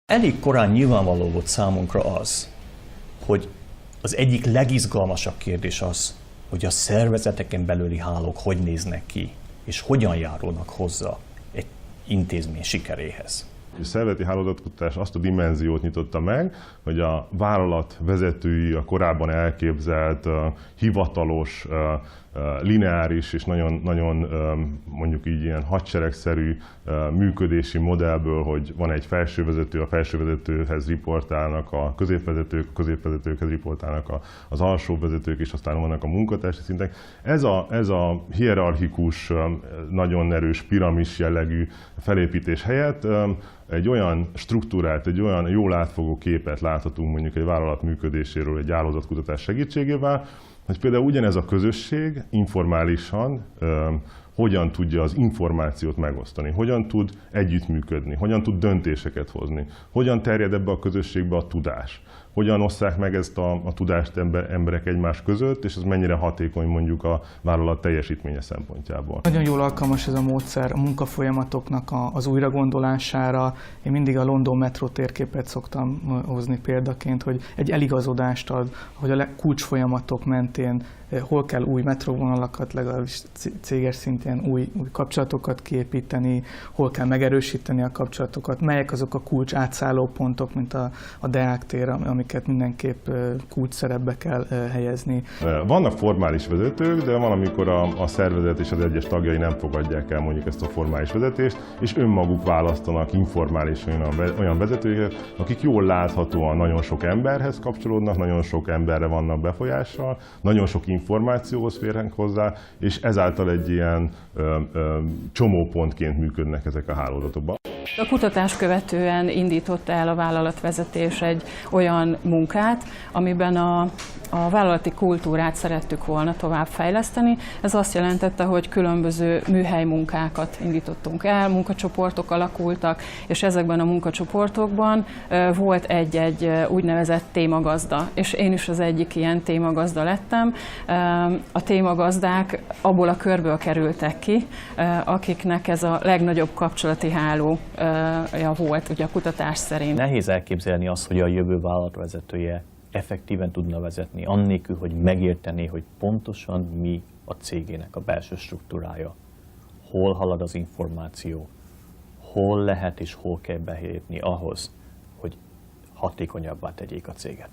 Elég korán nyilvánvaló volt számunkra az, hogy az egyik legizgalmasabb kérdés az, hogy a szervezeteken belüli hálók hogy néznek ki, és hogyan járulnak hozzá egy intézmény sikeréhez. A szervezeti hálózatkutatás azt a dimenziót nyitotta meg, hogy a vállalat vezetői a korábban elképzelt, hivatalos, lineáris és nagyon mondjuk így ilyen hadseregszerű működési modellből, hogy van egy felsővezető, a felsővezetőhez riportálnak a középvezetőkhez riportálnak az alsóvezetők, és aztán vannak a munkatársi szintek. Ez a hierarchikus, nagyon erős piramis jellegű felépítés helyett egy olyan struktúrát, egy olyan jól átfogó képet láthatunk mondjuk egy vállalat működéséről egy hálózatkutatás segítségével, hogy például ugyanez a közösség informálisan hogyan tudja az információt megosztani, hogyan tud együttműködni, hogyan tud döntéseket hozni, hogyan terjed ebbe a közösségbe a tudás, hogyan osszák meg ezt a tudást emberek egymás között, és ez mennyire hatékony mondjuk a vállalat teljesítménye szempontjából. Nagyon jól alkalmas ez a módszer a munkafolyamatoknak az újragondolására. Én mindig a London metró térképet szoktam hozni példaként, hogy egy eligazodást ad, hogy a kulcsfolyamatok mentén hol kell új metróvonalakat, legalábbis céges szintén új kapcsolatokat kiépíteni, hol kell megerősíteni a kapcsolatokat, melyek azok a kulcs átszálló pontok, mint a Deák tér, amiket mindenképp kulcs szerepbe kell helyezni. Vannak formális vezetők, de van, amikor a szervezet és az egyes tagjai nem fogadják el mondjuk ezt a formális vezetést, és önmaguk választanak informális olyan vezetőket, akik jól láthatóan nagyon sok emberhez kapcsolódnak, nagyon sok emberre vannak befolyással, nagyon sok információhoz férnek hozzá, és ezáltal egy ilyen csomópontként működnek ezek a hálózatokban. A kutatást követően indította el a vállalatvezetés egy olyan munkát, amiben a vállalati kultúrát szerettük volna továbbfejleszteni. Ez azt jelentette, hogy különböző műhelymunkákat indítottunk el, munkacsoportok alakultak, és ezekben a munkacsoportokban volt egy úgynevezett témagazda, és én is az egyik ilyen témagazda lettem. A témagazdák abból a körből kerültek ki, akiknek ez a legnagyobb kapcsolati hálója volt ugye a kutatás szerint. Nehéz elképzelni azt, hogy a jövő vállalatvezetője effektíven tudna vezetni, annélkül, hogy megértené, hogy pontosan mi a cégének a belső struktúrája, hol halad az információ, hol lehet és hol kell belépni ahhoz, hogy hatékonyabbá tegyék a céget.